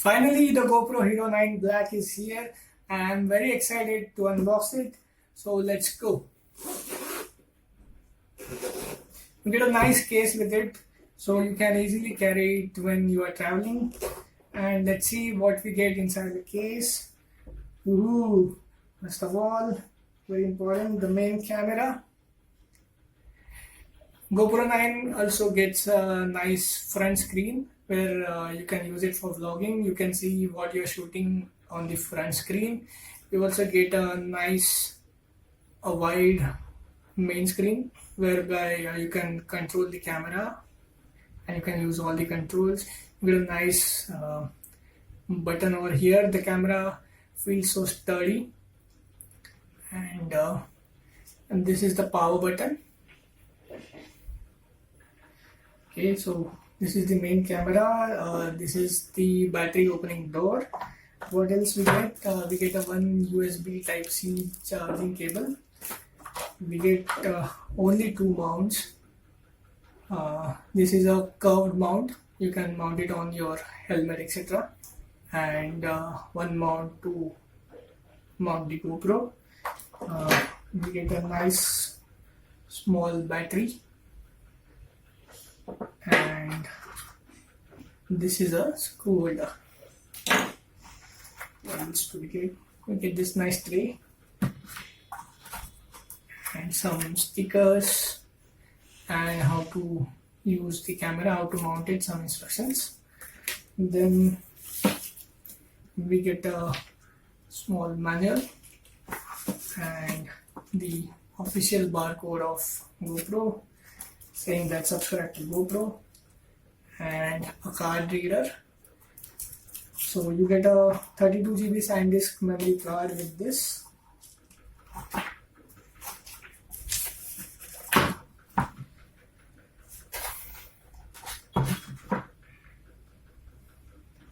Finally, the GoPro Hero 9 Black is here and I'm very excited to unbox it. So let's go. You get a nice case with it so you can easily carry it when you are traveling. And let's see what we get inside the case. Ooh, first of all, very important, the main camera. GoPro 9 also gets a nice front screen where you can use it for vlogging. You can see what you're shooting on the front screen. You also get a wide main screen whereby you can control the camera and you can use all the controls. You get a nice button over here. The camera feels so sturdy, and this is the power button. Okay, so this is the main camera. This is the battery opening door. What else we get? We get a one USB Type-C charging cable. We get only two mounts. This is a curved mount. You can mount it on your helmet, etc. And one mount to mount the GoPro. We get a nice small battery. And this is a screw holder. What else do we get? We get this nice tray and some stickers and how to use the camera, how to mount it, some instructions. Then we get a small manual and the official barcode of GoPro saying that subscribe to GoPro, and a card reader. So you get a 32 GB SanDisk memory card with this.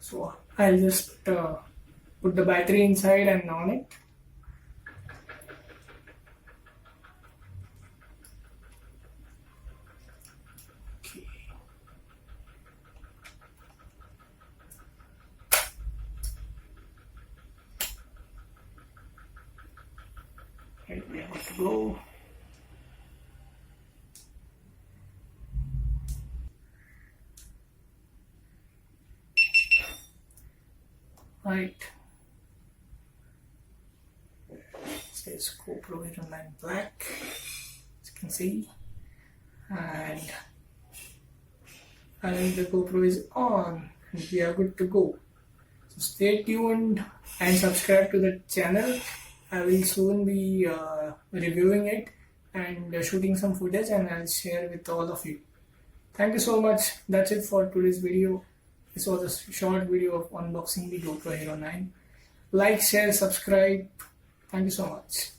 So I'll just put the battery inside and on it. Right, we have to go. Right. It says GoPro Hero 9 Black, as you can see, and the GoPro is on and we are good to go. So stay tuned and subscribe to the channel. I will soon be reviewing it and shooting some footage, and I'll share with all of you. Thank you so much. That's it for today's video. This was a short video of unboxing the GoPro Hero 9. Like, share, subscribe. Thank you so much.